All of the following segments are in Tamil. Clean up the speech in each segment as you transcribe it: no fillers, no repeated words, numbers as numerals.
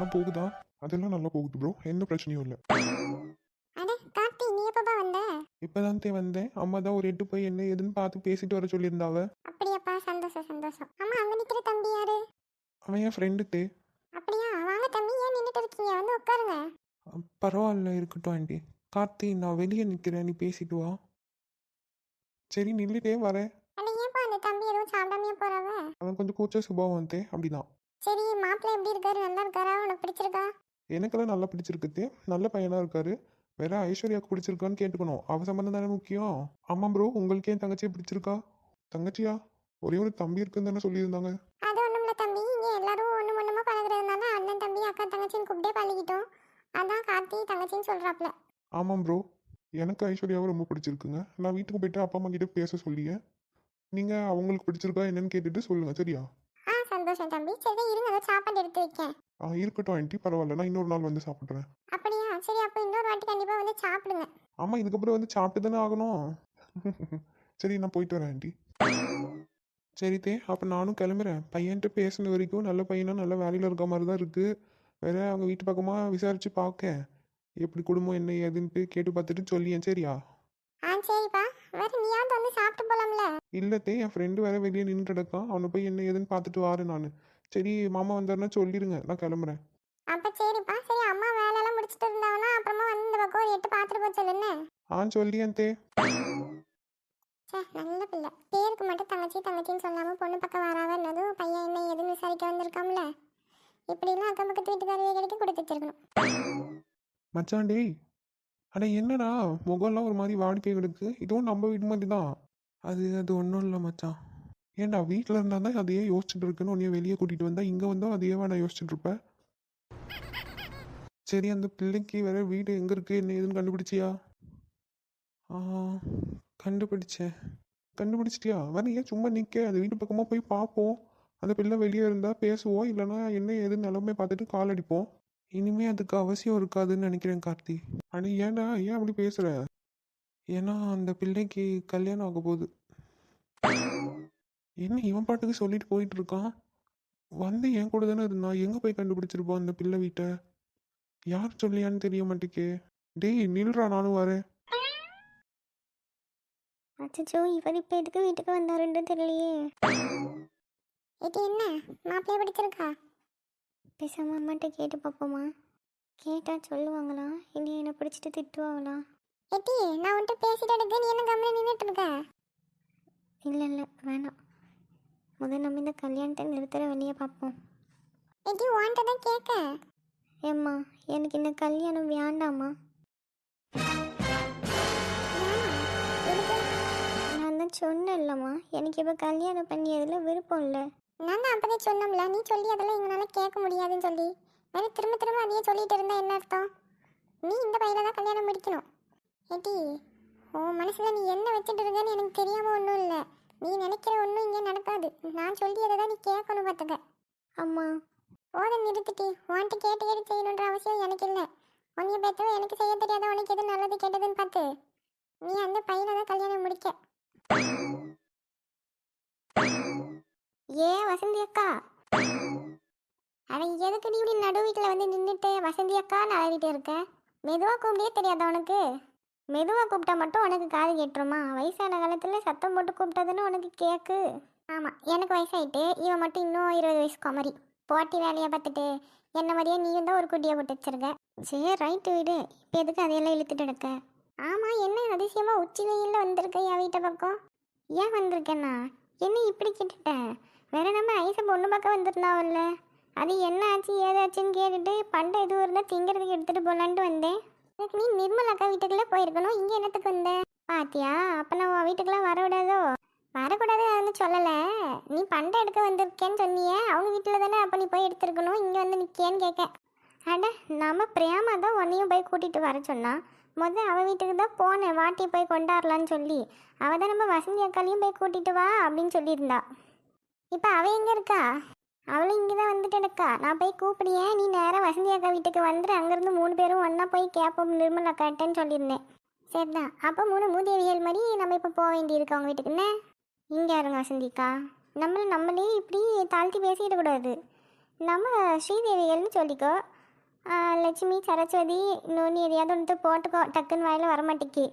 எல்லாம் போகுதா? அதெல்லாம் நல்லா போகுது ப்ரோ, எந்த பிரச்சனையும் இல்லை. அட கார்த்தி, நீ எப்பப்பா வந்த? இப்பதான் வந்தேன். அம்மா தான் ஒரு எட்டு போய் என்ன ஏதுன்னு பார்த்து பேசிட்டு வர சொல்லியிருந்தாவ. அப்படியாப்பா, சந்தோஷம் சந்தோஷம். அம்மா, அங்க நிக்கிற தம்பி யாரு? அவன் என் ஃப்ரெண்டு தே. அப்படியா? வாங்க தம்பி, ஏன் நின்னுட்டு இருக்கீங்க? வந்து உட்காருங்க. பரவாயில்ல, இருக்கட்டும் ஆண்டி. கார்த்தி, நான் வெளியே நிற்கிறேன், நீ பேசிட்டு வா. சரி, நில்லுட்டே வரேன். அட ஏன்பா அந்த தம்பி எதுவும் சாப்பிடாமையே போறாவ? அவன் கொஞ்சம் கூச்ச சுபாவம் தே, அப்படிதான். சரி, மாப்பிள்ளை எப்படி இருக்காரு? நல்லா இருக்காரா? உனக்கு பிடிச்சிருக்கா? எனக்கெல்லாம் நல்லா பிடிச்சிருக்கு தே, நல்ல பையனா இருக்காரு. வேற ஐஸ்வர்யாவுக்கு பிடிச்சிருக்கான்னு கேட்டுக்கணும், அவ சம்பந்தம் தானே முக்கியம். ஆமாம் ப்ரோ, உங்களுக்கு ஏன் தங்கச்சியை பிடிச்சிருக்கா? தங்கச்சியா? ஒரே ஒரு தம்பி இருக்குன்னு தானே சொல்லியிருந்தாங்க. அது ஒண்ணுமில்ல தம்பி, இங்க எல்லாரும் ஒண்ணுமா பழகுறதுனால அண்ணன் தம்பி அக்கா தங்கச்சின்னு கூப்பிட்டே பழகிட்டோம். அதான் கார்த்தி தங்கச்சின்னு சொல்றாப்ல. ஆமாம் ப்ரோ, எனக்கு ஐஸ்வர்யாவை ரொம்ப பிடிச்சிருக்குங்க. நான் வீட்டுக்கு போயிட்டு அப்பா அம்மா கிட்ட பேச சொல்லியே. நீங்கள் அவங்களுக்கு பிடிச்சிருக்கா என்னன்னு கேட்டுட்டு சொல்லுங்கள், சரியா? சந்தோஷம் தம்பி. சரி இருங்க, அதை சாப்பாடு எடுத்து வைக்கேன். இருக்கட்டும் ஆண்டி, பரவாயில்ல, நான் இன்னொரு நாள் வந்து சாப்பிட்றேன். அப்படியா? சரி, அப்போ இன்னொரு வாட்டி கண்டிப்பா வந்து சாப்பிடுங்க. ஆமாம், இதுக்கப்புறம் வந்து சாப்பிட்டு தானே ஆகணும். சரி, நான் போயிட்டு வரேன் ஆண்டி. சரி தே, அப்போ நானும் கிளம்புறேன். பையன்ட்டு பேசின வரைக்கும் நல்ல பையனா நல்ல வேலையில் இருக்க மாதிரி தான் இருக்குது. வேற அவங்க வீட்டு பக்கமாக விசாரித்து பார்க்க, எப்படி குடும்பம் என்ன ஏதுன்ட்டு கேட்டு பார்த்துட்டு சொல்லியேன், சரியா? சரிப்பா. வேற நீயாவது வந்து சாப்பிட்டு போலாம்ல? இல்லத்தே, என் ஃப்ரெண்டு வேற வெளியே நின்றுட்டு இருக்கான். அவனை போய் என்ன ஏதுன்னு பார்த்துட்டு வாரேன் நான். சரி, மாமா வந்தாருன்னா சொல்லிடுங்க, நான் கிளம்புறேன். அப்ப சரிப்பா. சரி, அம்மா வேலையெல்லாம் முடிச்சிட்டு இருந்தாங்கன்னா அப்புறமா வந்து இந்த பக்கம் ஒரு எட்டு பார்த்துட்டு போக சொல்லுன்னு. சொல்லியேன் தே. நல்ல பிள்ளை. பேருக்கு மட்டும் தங்கச்சி தங்கச்சின்னு சொல்லாம பொண்ணு பக்கம் வராவன்னதும் பையன் என்ன ஏதுன்னு விசாரிக்க வந்திருக்காம்ல. இப்படிலாம் அக்கம் பக்கத்து வீட்டுக்காரவே கிடைக்க கொடுத்து வச்சிருக்கணும். மச்சான் டேய், அட என்னடா முகம்லாம் ஒரு மாதிரி வாடி போய் கிடக்கு? இதுவும் நம்ம வீட்டு மாதிரி தான். அது அது ஒன்றும் இல்லை மச்சான். ஏன்டா வீட்டில் இருந்தால் தான் அதையே யோசிச்சுட்டு இருக்குன்னு உன்னைய வெளியே கூட்டிகிட்டு வந்தால் இங்கே வந்தால் அதையேவா நான் யோசிச்சுட்டு இருப்பேன். சரி, அந்த பிள்ளைக்கு வேற வீடு எங்கே இருக்குது என்ன ஏதுன்னு கண்டுபிடிச்சியா? கண்டுபிடிச்சேன். கண்டுபிடிச்சிட்டியா? வேற ஏன் சும்மா நிற்க, அந்த வீட்டு பக்கமாக போய் பார்ப்போம். அந்த பிள்ளை வெளியே இருந்தால் பேசுவோம், இல்லைன்னா என்ன ஏதுன்னு நிலமே பார்த்துட்டு கால் அடிப்போம். இனிமே அதுக்கு அவசியம் இருக்காதுன்னு நினைக்கிறேன் கார்த்தி. அடி ஏன்டா, ஏன் அப்படி பேசுற? ஏன்னா அந்த பிள்ளைக்கு கல்யாணம் ஆக போகுது. என்ன இவன் பாட்டுக்கு சொல்லிட்டு போயிட்டு இருக்கான்? வந்து என் கூட தானே இருந்தான், எங்கே போய் கண்டுபிடிச்சிருப்பான் அந்த பிள்ளை வீட்டை? யார் சொல்லியான்னு தெரிய மாட்டேக்கே. டேய் நில்றா, நானும் வரேன். அச்சோ, இவர் இப்போ எதுக்கு வீட்டுக்கு வந்தாருன்னு தெரியலையே. இது என்ன மாப்பிள்ளைய பிடிச்சிருக்கா? பேசாம அம்மாட்ட கேட்டு பார்ப்போமா? கேட்டா சொல்லுவாங்களா, இல்லை என்னை பிடிச்சிட்டு திட்டுவாங்களா? எட்டி, நான் உன்கிட்ட பேசிட்டு எடுக்க நீ என்ன கம்மி நின்றுட்டு இருக்க? இல்லை வேணாம், முதல் நம்ம இந்த கல்யாணத்தை நிறுத்துற வழியை பார்ப்போம். எட்டி, உன்கிட்ட தான் கேட்க. ஏம்மா, எனக்கு இந்த கல்யாணம் வேண்டாமா? நான் தான் சொன்னேன் இல்லைம்மா, எனக்கு இப்போ கல்யாணம் பண்ணி அதில் விருப்பம் இல்லை. நான் தான் அப்போதே சொன்னோம்ல, நீ சொல்லி அதெல்லாம் எங்களால் கேட்க முடியாதுன்னு சொல்லி. வேற திரும்ப அதையே சொல்லிட்டு இருந்தா என்ன அர்த்தம்? நீ இந்த பையில தான் கல்யாணம் முடிக்கணும். ஏட்டி, உன் மனசில் நீ என்ன வச்சுட்டு இருக்கன்னு எனக்கு தெரியாமல் ஒன்றும் இல்லை. நீ நினைக்கிற ஒன்றும் இங்கே நடக்காது. நான் சொல்லியதை தான் நீ கேட்கணும் பார்த்துக்க. அம்மா, போதை நிறுத்திட்டு உன்கிட்ட கேட்டு செய்யணுன்ற அவசியம் எனக்கு இல்லை. உன்னைய பெற்றவ எனக்கு செய்ய தெரியாத உனக்கு எது நல்லது கெட்டதுன்னு பார்த்து நீ அந்த பையனை தான் கல்யாணம் முடிக்க. ஏன் வசந்தி அக்கா? அவன் எதுக்கு நீ இப்படி நடு வீட்டில் வந்து நின்றுட்டு வசந்தி அக்கான்னு அழகிட்டு இருக்க? மெதுவாக கூப்பிட்டே தெரியாதா உனக்கு? மெதுவாக கூப்பிட்டா மட்டும் உனக்கு காது கேட்டுருமா? வயசான காலத்தில் சத்தம் போட்டு கூப்பிட்டதுன்னு உனக்கு கேட்கு. ஆமாம், எனக்கு வயசாயிட்டு, இவன் மட்டும் இன்னும் 20 வயசு குமரி. போட்டி வேலையை பார்த்துட்டு என்ன மாதிரியே நீயும் தான் ஒரு குட்டியை போட்டு வச்சிருக்க. சரி ரைட்டு விடு, இப்போ எதுக்கு அதையெல்லாம் இழுத்துட்டு எடுக்க? ஆமாம், என்ன அதிசயமாக உச்சி வெயிலில் வந்திருக்க என் வீட்டை பக்கம்? ஏன் வந்திருக்கேன்னா என்ன இப்படி கேட்டுட்டேன்? வேற நம்ம ஐசை பொண்ணு பக்கம் வந்திருந்தாவல்ல, அது என்ன ஆச்சு ஏதாச்சுன்னு கேட்டுட்டு பண்டை எதுவும் இருந்தால் திங்கிறதுக்கு எடுத்துகிட்டு போகலான்ட்டு வந்தேன். எனக்கு நீ நிர்மல் அக்கா வீட்டுக்குள்ளே போயிருக்கணும், இங்கே என்னத்துக்கு வந்தேன்? பாத்தியா, அப்போ நான் உன் வீட்டுக்கெல்லாம் வரக்கூடாதோ? வரக்கூடாது அதுன்னு சொல்லலை, நீ பண்டை எடுக்க வந்திருக்கேன்னு சொன்னியே, அவங்க வீட்டில் தானே அப்போ நீ போய் எடுத்துருக்கணும், இங்கே வந்து நிற்கேன்னு கேட்க. அட, நம்ம பிரேமா தான் உன்னையும் போய் கூட்டிகிட்டு வர சொன்னா. முதல் அவள் வீட்டுக்கு தான் போனேன், வாட்டி போய் கொண்டாடலான்னு சொல்லி. அவள் தான் நம்ம வசந்தி அக்காலையும் போய் கூட்டிகிட்டு வா அப்படின்னு சொல்லியிருந்தா. இப்போ அவள் எங்கே இருக்கா? அவளும் இங்கே தான் வந்துட்டு இருக்கா. நான் போய் கூப்பிடியேன், நீ நேராக வசந்தி அக்கா வீட்டுக்கு வந்துட்டு அங்கேருந்து 3 பேரும் ஒன்றா போய் கேட்போம் நிர்மல் அக்காட்டேன்னு சொல்லியிருந்தேன். சரிதான், அப்போ 3 மூதேவிகள் மாதிரி நம்ம இப்போ போக வேண்டியிருக்கு அவங்க வீட்டுக்குன்னு. இங்கே இருங்க வசந்திக்கா, நம்மளே இப்படி தாழ்த்தி பேசிக்கிட கூடாது. நம்ம ஸ்ரீதேவிகள்னு சொல்லிக்கோ. லட்சுமி சரஸ்வதி இன்னொன்று எதையாவது ஒன்று போட்டுக்கோ, டக்குன்னு வாயில் வரமாட்டேக்கு.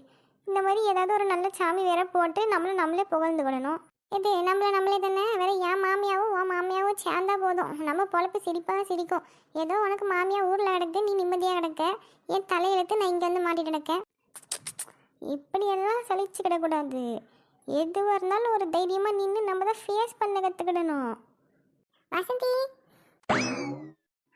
இந்த மாதிரி ஏதாவது ஒரு நல்ல சாமி வேற போட்டு நம்மளே புகழ்ந்துக்கிடணும். இது நம்மளே தானே, வேற என் மாமியாவும் உன் மாமியாவும் சேர்ந்தா போதும், நம்ம பொழப்பு சிரிப்பாக சிரிக்கும். ஏதோ உனக்கு மாமியா ஊரில் கிடக்கு, நீ நிம்மதியாக கிடக்க, என் தலையெழுத்து நான் இங்கே வந்து மாட்டிட்டு கிடக்கேன். இப்படியெல்லாம் சலிச்சுக்கிடக்கூடாது. எதுவாக இருந்தாலும் ஒரு தைரியமாக நின்று நம்ம தான் ஃபேஸ் பண்ண கற்றுக்கிடணும். வசந்தி,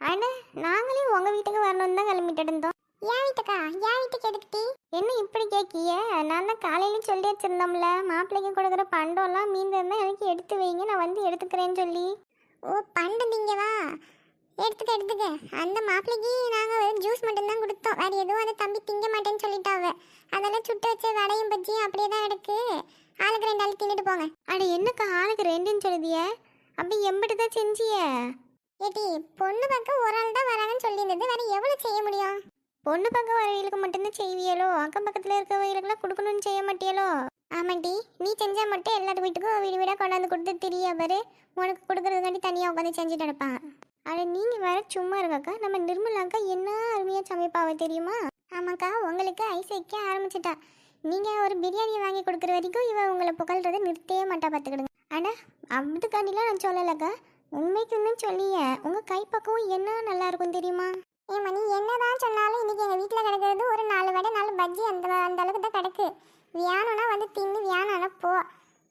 அட நாங்களே உங்கள் வீட்டுக்கு வரணும்னு தான் கிளம்பிட்டு இருந்தோம். என் வீட்டுக்கா? என் வீட்டுக்கு எதுக்கிட்டி? என்ன இப்படி கேட்கிய? நான் தான் காலையில சொல்லி வச்சுருந்தோம்ல, மாப்பிள்ளைக்கு கொடுக்குற பண்டம்லாம் மீந்திருந்தால் எனக்கு எடுத்து வைங்க, நான் வந்து எடுத்துக்கிறேன்னு சொல்லி. ஓ, பண்டம் திங்கவா? எடுத்துக்க. அந்த மாப்பிள்ளைக்கு நாங்கள் ஜூஸ் மட்டும்தான் கொடுத்தோம், வேறு எதுவும் அந்த தம்பி திங்க மாட்டேன்னு சொல்லிட்டாவ. அதெல்லாம் சுட்டு வச்ச வடையும் பஜ்ஜியும் அப்படியே தான் எடுக்கு. ஆளுக்கு 2 ஆள் தின்னுட்டு போங்க. அட என்னக்கா ஆளுக்கு 2ன்னு சொல்லுதிய? அப்படி எம்பிட்டு தான் செஞ்சிய? ஏட்டி, பொண்ணு பக்கம் ஒரு ஆள் தான் வராங்கன்னு சொல்லியிருந்தது, வேறு எவ்வளோ செய்ய முடியும்? பொண்ணு பக்கம் வரவங்களுக்கு மட்டும்தான் செய்வியலோ? அக்கம் பக்கத்தில் இருக்கிறவங்களுக்குலாம் கொடுக்கணும்னு செய்ய மாட்டியலோ? ஆமாட்டி, நீ செஞ்சால் மட்டும் எல்லாத்து வீட்டுக்கும் வீடு வீடாக கொண்டாந்து கொடுத்து திரியா பாரு, உனக்கு கொடுக்குறதுக்காண்டி தனியாக உட்காந்து செஞ்சுட்டு நடப்பான். அட நீங்கள் வேற சும்மா இருங்கக்கா, நம்ம நிர்மலாக்கா என்ன அருமையாக சமைப்பாவ தெரியுமா? ஆமாக்கா, உங்களுக்கு ஐஸ் வைக்க ஆரம்பிச்சிட்டா. நீங்கள் ஒரு பிரியாணி வாங்கி கொடுக்குற வரைக்கும் இவ உங்களை புகழ்றதை நிறுத்தவே மாட்டா, பார்த்துக்கிடுங்க. அட அதுக்காண்டிலாம் நான் சொல்லலைக்கா, உண்மைக்குன்னு சொல்லிய உங்கள் கைப்பக்கவும் என்ன நல்லா இருக்கும் தெரியுமா? ஏம்மா, நீ என்னதான் சொன்னாலும் இன்னைக்கு எங்கள் வீட்டில் கிடக்கிறது ஒரு 4 வடை 4 பஜ்ஜி அந்த அளவுக்கு தான் கிடக்கு. வியானம்னா வந்து தின்னு, வியானம் போ.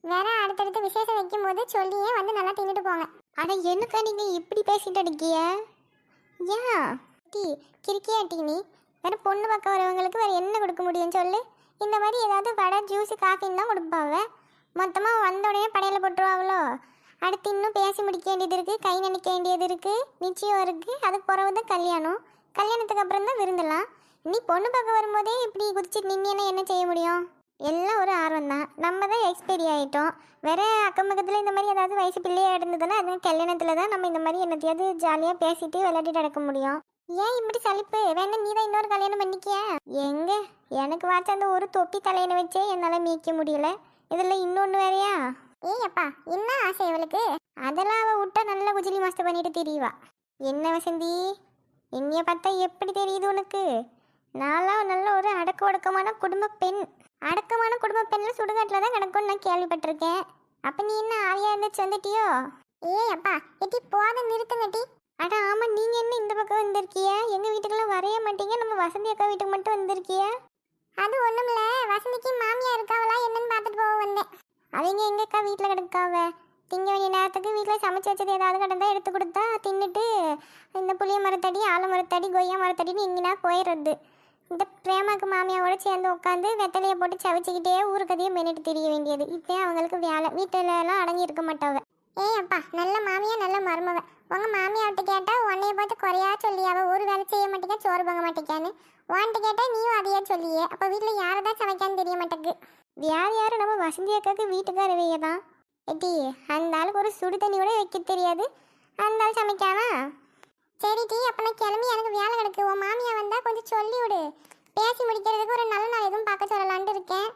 வேற அடுத்தடுத்து விசேஷம் வைக்கும் போது சொல்லியே வந்து நல்லா தின்னுட்டு போங்க. அட என்னக்கா நீங்கள் இப்படி பேசிட்டு இருக்கிய? ஏன் டீ கிறுக்கியா டீ? நீ வேற பொண்ணு பக்கம் வரவங்களுக்கு வேறு என்ன கொடுக்க முடியும்னு சொல்லு. இந்த மாதிரி ஏதாவது வடை ஜூஸு காஃபின்னு தான் கொடுப்பாவ. மொத்தமாக வந்தோடனே படையில் போட்டுருவாங்களோ? அடுத்து இன்னும் பேசி முடிக்க வேண்டியது இருக்குது, கை நினைக்க வேண்டியது இருக்குது, நிச்சயம் இருக்குது, அதுக்கு பிறகு தான் கல்யாணம். கல்யாணத்துக்கு அப்புறம் தான் விருந்தலாம். நீ பொண்ணு பார்க்க வரும்போதே இப்படி குதிச்சுட்டு நின்னா என்ன செய்ய முடியும்? எல்லாம் ஒரு ஆர்வம் தான், நம்ம தான் எக்ஸ்பீரி ஆகிட்டோம். வேற அக்கம் பக்கத்தில் இந்த மாதிரி ஏதாவது வயசு பிள்ளையாக இருந்ததுன்னா அது கல்யாணத்தில் தான் நம்ம இந்த மாதிரி என்னத்தையாவது ஜாலியாக பேசிட்டு விளையாடிட்டு நடக்க முடியும். ஏன் இப்படி சலிப்பு? வேணா நீ தான் இன்னொரு கல்யாணம் பண்ணிக்கிய. எங்க எனக்கு வாச்ச அந்த ஒரு தொப்பி தலையணை வச்சே என்னால் மீட்க முடியல, இதில் இன்னொன்று வேறையா? ஏய் அப்பா, என்ன ஆசை இவளுக்கு? அதெல்லாம் அவள் விட்டா நல்லா குஜிலி மாஸ்டர் பண்ணிட்டு தெரியவா. என்ன வசந்தி, என்னைய பார்த்தா எப்படி தெரியுது உனக்கு? நான்லாம் நல்ல ஒரு அடக்கமான குடும்ப பெண். அடக்கமான குடும்ப பெண்ணில் சுடுகாட்டில் தான் கிடக்கும்னு நான் கேள்விப்பட்டிருக்கேன். அப்போ நீ என்ன ஆவியா இருந்துச்சு வந்துட்டியோ? ஏய் அப்பா, எட்டி போத நிறுத்துங்கட்டி. அட ஆமாம், நீங்கள் என்ன இந்த பக்கம் வந்திருக்கிய? எங்கள் வீட்டுக்கெல்லாம் வரைய மாட்டீங்க, நம்ம வசந்தி அக்கா வீட்டுக்கு மட்டும் வந்திருக்கிய. அது ஒன்றும் இல்லை, வசந்திக்கு மாமியா இருக்காவளா என்னன்னு பார்த்துட்டு போக வந்தேன். அவங்க எங்கக்கா வீட்டில் கிடக்காவ? திங்க வேண்டிய நேரத்துக்கு வீட்டில் சமைச்சு வச்சது ஏதாவது கிடந்தா எடுத்து கொடுத்தா தின்னுட்டு இந்த புளிய மரத்தடி, ஆலமரத்தடி, கொய்யா மரத்தடின்னு எங்கேனா போயிடுறது. இந்த பிரேமாக்கு மாமியாவோட சேர்ந்து உட்காந்து வெத்தலையை போட்டு சவைச்சிக்கிட்டே ஊருக்கதையே மென்னிட்டு தெரிய வேண்டியது. இப்போ அவங்களுக்கு வேலை, வீட்டிலலாம் அடங்கி இருக்க மாட்டாவ. ஏய் அப்பா, நல்ல மாமியா நல்ல மருமவ. உங்கள் மாமியாவிட்ட கேட்டால் உன்னைய பார்த்து குறையா சொல்லியாவ, ஒரு வேலை செய்ய மாட்டேங்க, சோறு பொங்க மாட்டேக்கான்னு. உன்கிட்ட கேட்டால் நீயும் அதையே சொல்லியே. அப்போ வீட்டில் யாரை தான் சமைக்கான்னு தெரிய மாட்டேக்கு. யார் நம்ம வசந்தி அக்காவுக்கு வீட்டுக்காரவையே தான். எட்டி, அந்த ஆளுக்கு ஒரு சுடு தண்ணி கூட வைக்க தெரியாது, அந்த ஆள் சமைக்கானா? சரி டீ, அப்போ நான் கிளம்பி எனக்கு வேலை கிடக்கு. உன் மாமியா வந்தால் கொஞ்சம் சொல்லி விடு, பேசி முடிக்கிறதுக்கு ஒரு நல்ல நாள் எதுவும் பார்க்க சொல்லலான்ட்டு இருக்கேன்.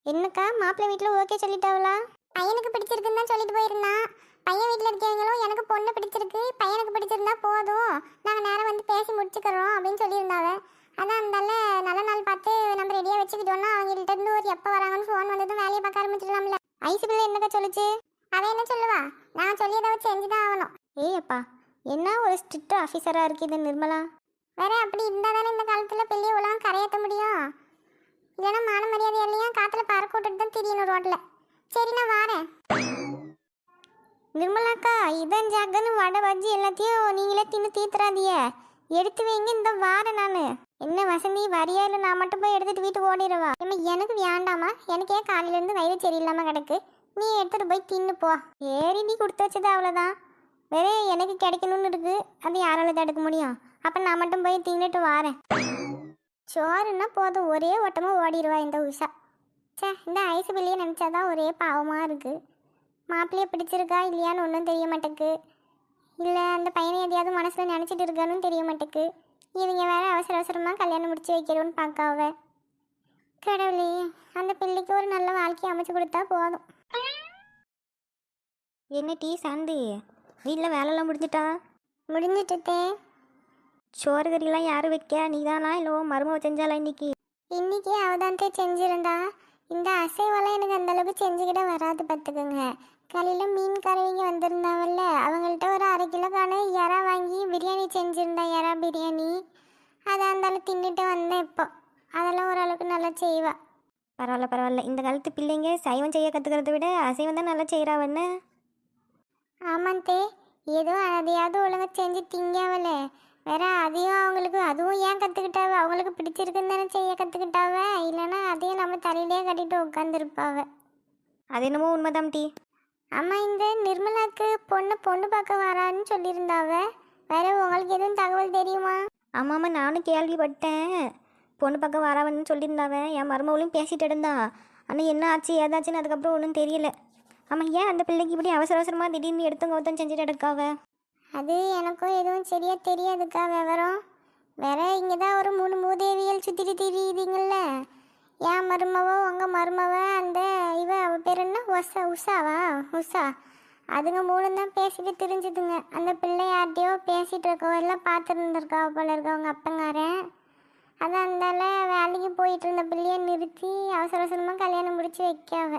என்னக்கா மாப்பிள்ளை வீட்டில் ஓகே சொல்லிட்டாவளா? பையனுக்கு பிடிச்சிருக்குன்னு தான் சொல்லிட்டு போயிருந்தான். பையன் வீட்டில் இருக்கவங்களும் எனக்கு பொண்ணு பிடிச்சிருக்கு, பையனுக்கு பிடிச்சிருந்தா போதும், நாங்கள் நேரம் வந்து பேசி முடிச்சுக்கிறோம் அப்படின்னு சொல்லியிருந்தாவ. அதான் அந்தால நல்ல நாள் பார்த்து நம்ம ரெடியாக வச்சுக்கிட்டோன்னா அவங்கள்ட்ட இருந்து ஒரு எப்போ வராங்கன்னு ஃபோன் வந்ததும் வேலையை பார்க்க ஆரம்பிச்சிடலாம்ல. ஐசு பிள்ளை என்னக்கா சொல்லிச்சு? அவன் என்ன சொல்லுவா, நான் சொல்லியதை வச்சு செஞ்சு தான் ஆகணும். ஏய் அப்பா, என்ன ஒரு ஸ்ட்ரிக்ட் ஆஃபீஸராக இருக்குது நிர்மலா. வேற அப்படி இருந்தால் தானே இந்த காலத்தில் பெரிய உலகம் கரையேற்ற முடியும். இல்லைன்னா மான மரியாதை இல்லையா காற்றுல பறக்க விட்டுட்டு தான் தெரியணும் ரோட்டில். சரி நான் வாரேன். நிர்மலாக்கா, இதான் ஜாக்குன்னு வடை பஜ்ஜி எல்லாத்தையும் நீங்களே தின்னு தீத்துறாதிய, எடுத்து வைங்க, இந்த வாரேன் நான். என்ன வசந்தி வரியா? இல்லை நான் மட்டும் போய் எடுத்துகிட்டு வீட்டுக்கு ஓடிடுவா? ஏமா எனக்கு வேண்டாமா, எனக்கு ஏன் காலையிலேருந்து வயிறு சரியில்லாமல் கிடக்கு, நீ எடுத்துகிட்டு போய் தின்னு போ. சரி, நீ கொடுத்து வச்சது அவ்வளோதான், வேற எனக்கு கிடைக்கணும்னு இருக்குது, அது யாரால தடுக்க முடியும்? அப்போ நான் மட்டும் போய் தின்னுட்டு வாரேன். சோறுன்னா போதும், ஒரே ஓட்டமாக ஓடிடுவா இந்த உஷா. சே, இந்த ஐசு பிள்ளையை நினச்சாதான் ஒரே பாவமாக இருக்குது. மாப்பிள்ளையை பிடிச்சிருக்கா இல்லையான்னு ஒன்றும் தெரிய மாட்டேக்கு, இல்லை அந்த பையனை எதையாவது மனசில் நினச்சிட்டு இருக்கான்னு தெரிய மாட்டேக்கு. இவங்க வேற அவசரமாக கல்யாணம் முடிச்சு வைக்கிறோன்னு பார்க்காவ. கடவுளே, அந்த பிள்ளைக்கு ஒரு நல்ல வாழ்க்கையை அமைச்சு கொடுத்தா போதும். என்ன டீ சாந்தி, வீட்டில் வேலைலாம் முடிஞ்சிட்டா? முடிஞ்சிட்டே. சோறு கறிலாம் யார் வைக்க நீதானா இல்லை மருமவ செஞ்சாலா இன்னைக்கு? இன்னைக்கு அவதான்ட்டே செஞ்சிருந்தா. இந்த அசைவெல்லாம் எனக்கு அந்த அளவுக்கு செஞ்சுக்கிட்ட வராது பார்த்துக்கோங்க. காலையில் மீன் கறவைங்க வந்திருந்தாவல்ல, அவங்கள்ட்ட ஒரு 1/2 கிலோக்கான இறா வாங்கி பிரியாணி செஞ்சுருந்தா, இறா பிரியாணி. அதை அந்தாலும் தின்னுட்டு வந்தேன். இப்போ அதெல்லாம் ஓரளவுக்கு நல்லா செய்வா. பரவாயில்ல பரவாயில்ல, இந்த காலத்து பிள்ளைங்க சைவம் செய்ய கற்றுக்கிறத விட அசைவம் தான் நல்லா செய்கிறாவன்னு. ஆமாந்தே, ஏதோ அதையாவது ஒழுங்காக செஞ்சு திங்காவல. வேற அதையும் அவங்களுக்கு அதுவும் ஏன் கற்றுக்கிட்டாவ, அவங்களுக்கு பிடிச்சிருக்குன்னு தானே செய்ய கற்றுக்கிட்டாவ. இல்லைன்னா அதையும் நம்ம தலையிலே கட்டிட்டு உட்காந்துருப்பாவ. அது என்னமோ உண்மைதான் டீ. ஆமாம், இந்த நிர்மலாக்கு பொண்ணு பார்க்க வரான்னு சொல்லியிருந்தாவ. வேற உங்களுக்கு எதுவும் தகவல் தெரியுமா? ஆமாம்மா, நானும் கேள்விப்பட்டேன். பொண்ணு பக்கம் வரவன்னு சொல்லியிருந்தாவ. என் மருமவளையும் பேசிட்டு இருந்தா. ஆனால் என்ன ஆச்சு ஏதாச்சுன்னு அதுக்கப்புறம் ஒன்றும் தெரியல. ஆமாம், ஏன் அந்த பிள்ளைக்கு இப்படி அவசர அவசரமாக திடீர்னு எடுத்தவங்க ஒருத்தன் செஞ்சுட்டு எடுக்காவ? அது எனக்கும் எதுவும் சரியா தெரியாதுக்கா விவரம். வேற இங்கே தான் ஒரு 3 மூதேவியல் சுற்றிட்டு திரியுதுங்கள்ல. என் மருமவோ உங்கள் மருமவ அந்த அவ பேர் என்ன, உஷா. அதுங்க 3 தான் பேசிட்டு திரிஞ்சுதுங்க. அந்த பிள்ளை யார்ட்டையோ பேசிகிட்டு இருக்கவெல்லாம் பார்த்துருந்துருக்கா போல இருக்க அவங்க அப்பங்காரன். அதான் அந்தால வேலைக்கு போயிட்டு இருந்த பிள்ளையை நிறுத்தி அவசர அவசரமாக கல்யாணம் முடிச்சு வைக்காவ.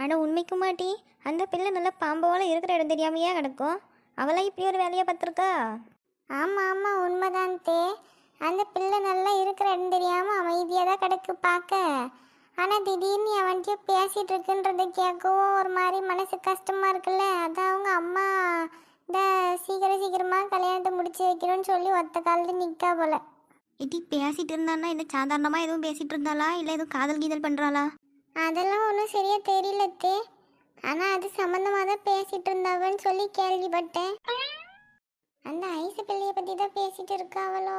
ஆனால் உண்மைக்குமா டீ, அந்த பிள்ளை நல்லா பாம்போல இருக்கிற இடம் தெரியாமையே கிடக்கும். அவளாம் இப்படி ஒரு வேலையை பார்த்துருக்கா? ஆமாம் உண்மைதான் தே. அந்த பிள்ளை நல்லா இருக்கிற இடம் தெரியாமல் அமைதியாக தான் கிடக்கு பார்க்க. ஆனால் திடீர்னு அவன்கிட்ட பேசிகிட்டு இருக்குன்றதை கேட்கவும் ஒரு மாதிரி மனசு கஷ்டமாக இருக்குல்ல. அதான் அவங்க அம்மா இந்த சீக்கிரமாக கல்யாணத்தை முடிச்சு வைக்கணும்னு சொல்லி ஒத்த காலில் நிற்கா போல. இட்டி பேசிட்டு இருந்தானா என்ன சாதாரணமாக எதுவும் பேசிகிட்டு இருந்தாளா இல்லை எதுவும் காதல் கீதல் பண்ணுறாளா? அதெல்லாம் ஒன்றும் சரியா தெரியல தே. ஆனால் அது சம்மந்தமாக தான் பேசிகிட்டு இருந்தாவன்னு சொல்லி கேள்விப்பட்டேன். அந்த ஐசு பிள்ளையை பற்றி தான் பேசிகிட்டு இருக்காவளோ.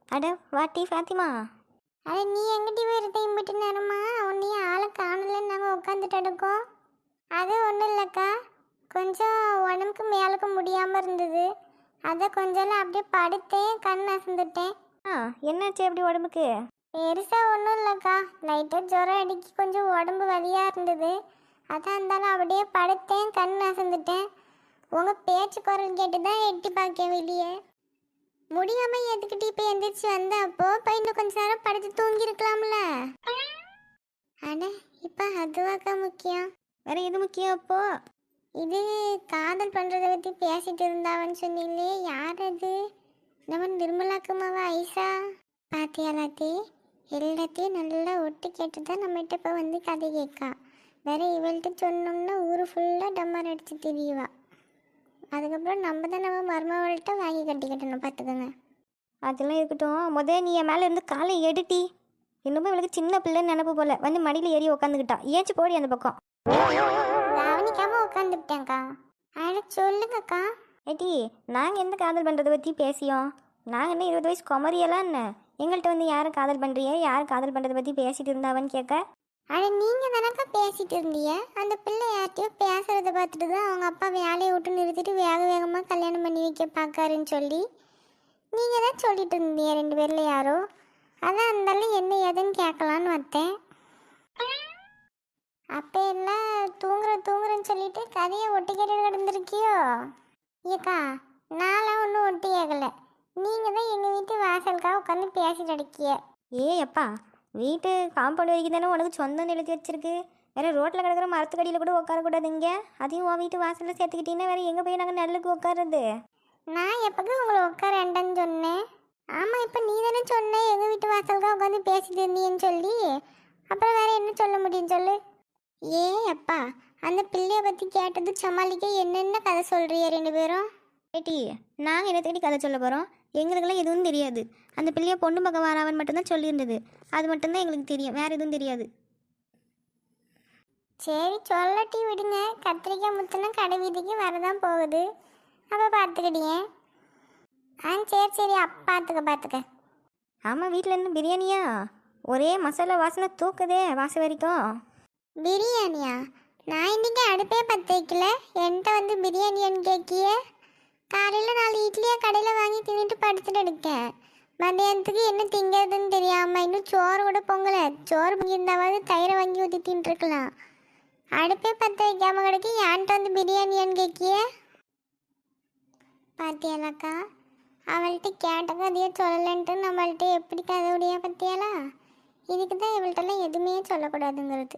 அட வாட்டி ஃபாத்திமா, அட நீ எங்கிட்ட போயிருந்த இம்பிட்டு நேரமா? உன்னையும் ஆளை காணலன்னு நாங்கள் உட்காந்துட்டு இருக்கோம். அது ஒன்றும் இல்லைக்கா, கொஞ்சம் உடம்புக்கு மேலுக்கு முடியாமல் இருந்தது. அதை கொஞ்சம் அப்படியே படுத்தேன், கண் அசந்துட்டேன். என்னாச்சு அப்படி உடம்புக்கு? பெருசாக ஒன்றும் இல்லைக்கா, லைட்டாக ஜுரம் அடிக்கி கொஞ்சம் உடம்பு வலியாக இருந்தது. அதான் இருந்தாலும் அப்படியே படுத்தேன், கண் அசந்துட்டேன். உங்கள் பேச்சு குரல் கேட்டு தான் எட்டி பார்க்கேன் வெளியே. முடியாமல் எதுக்கிட்டு இப்போ எந்திரிச்சு வந்தேன். அப்போ இப்போ இன்னும் கொஞ்ச நேரம் படுத்து தூங்கியிருக்கலாம்ல. அட இப்போ அதுவாக்கா முக்கியம். வேற எது முக்கியம் அப்போ? இது காதல் பண்ணுறதை பற்றி பேசிட்டு இருந்தாவன்னு சொன்னீங்களே, யார் அது? நம்ம நிர்மலாக்குமாவா ஐசா? பாத்தியாலாத்தே, எல்லாத்தையும் நல்லா ஒட்டு கேட்டு தான் நம்மகிட்ட இப்போ வந்து கதை கேட்கா. வேற இவள்கிட்ட சொன்னோம்னா ஊர் ஃபுல்லாக டம்மார் அடிச்சு திரியுவா. அதுக்கப்புறம் நம்ம தான் நம்ம மருமவள்கிட்ட வாங்கி கட்டிக்கிட்டணும் பார்த்துக்கோங்க. அதெல்லாம் இருக்கட்டும், முதல்ல நீ என் மேலே இருந்து காலை எடுட்டி. இன்னும் இவளுக்கு சின்ன பிள்ளைன்னு நினப்பு போல வந்து மடியில் ஏறி உட்காந்துக்கிட்டா. ஏச்சு போடி அந்த பக்கம். கவனிக்காமல் உட்காந்துக்கிட்டேங்க்கா. அட சொல்லுங்கக்கா. ஏட்டி, நாங்கள் எந்த காதல் பண்ணுறதை பற்றி பேசியோம்? நாங்கள் என்ன 20 வயசு குமரியெல்லாம் என்ன? எங்கள்கிட்ட வந்து யாரும் காதல் பண்ணுறியே, யார் காதல் பண்ணுறதை பற்றி பேசிகிட்டு இருந்தாவன்னு கேட்க. அட நீங்கள் தானக்கா பேசிகிட்டு இருந்தீங்க. அந்த பிள்ளை யார்ட்டையோ பேசுகிறத பார்த்துட்டு தான் அவங்க அப்பா வேலையை விட்டு நிறுத்திட்டு வேகமாக கல்யாணம் பண்ணி வைக்க பார்க்காருன்னு சொல்லி நீங்கள் தான் சொல்லிட்டு இருந்தீங்க 2 பேரில் யாரோ. அதான் அந்தாலும் என்ன ஏதுன்னு கேட்கலான்னு வந்தேன். அப்போ எல்லாம் தூங்குறேன்னு சொல்லிட்டு கதையை ஒட்டி கேட்டு கிடந்திருக்கியோ? ஏக்கா, நான்லாம் ஒன்றும் ஒட்டி கேட்கல. நீங்கள் தான் எங்கள் வீட்டு வாசலுக்காக உட்காந்து பேசிட்டு அடிக்கிய. அப்பா, வீட்டு காம்பவுண்ட் வரைக்கும் தானே உனக்கு சொந்தம் எழுதி வச்சிருக்கு. வேறு ரோட்டில் கிடக்கிற மரத்துக்கடியில் கூட உட்காரக்கூடாது இங்கே. அதையும் உன் வீட்டு வாசலில் சேர்த்துக்கிட்டீங்கன்னா வேறு எங்கே போய் நாங்கள் நல்லுக்கு உட்காருறது? நான் எப்போக்கு உங்களை உட்காரேன்டான்னு சொன்னேன். ஆமாம், இப்போ நீ தானே சொன்னேன் எங்கள் வீட்டு வாசலுக்காக உட்காந்து பேசிட்டு இருந்தீங்கன்னு சொல்லி. அப்புறம் வேறு என்ன சொல்ல முடியும் சொல்லு. அப்பா, அந்த பிள்ளைய பற்றி கேட்டது சமாளிக்க என்னென்ன கதை சொல்கிறிய 2 பேரும்? ஏட்டி, நாங்கள் என்ன தேடி கதை சொல்ல போகிறோம்? எங்களுக்கெல்லாம் எதுவும் தெரியாது. அந்த பிள்ளைய பொண்ணு பக்கம் வராவன் மட்டும்தான் சொல்லியிருந்தது. அது மட்டும்தான் எங்களுக்கு தெரியும், வேறு எதுவும் தெரியாது. சரி சொல்லட்டி விடுங்க. கத்திரிக்காய் முத்துனா கடை வீதிக்கு வரதான் போகுது. அப்போ பார்த்துக்கிட்டியே. சரி பார்த்துக்க. ஆமாம், வீட்டில் என்ன பிரியாணியா? ஒரே மசாலா வாசனை தூக்குதே வாசம் வரைக்கும். பிரியாணியா? நான் இன்றைக்கி அடுப்பே பற்ற வைக்கல, என்கிட்ட வந்து பிரியாணியான்னு கேட்கிய. காலையில் 4 இட்லியை கடையில் வாங்கி தின்னுட்டு படுத்துட்டு இருக்கேன். மதியானத்துக்கு என்ன திங்கிறதுன்னு தெரியாமல் இன்னும் சோறு கூட பொங்கலை. சோறு பொங்கியிருந்தாவது தயிரை வாங்கி ஊற்றி தின்ட்டுருக்கலாம். அடுப்பே பற்ற வைக்காமல் கிடைக்கி என்கிட்ட வந்து பிரியாணியான்னு கேட்கிய. பாத்தியாலாக்கா, அவள்கிட்ட கேட்ட கதையை சொல்லலைன்ட்டு நம்மள்கிட்ட எப்படி கதையுடைய பற்றியாலா. இதுக்கு தான் இவள்கிட்டலாம் எதுவுமே சொல்லக்கூடாதுங்கிறது.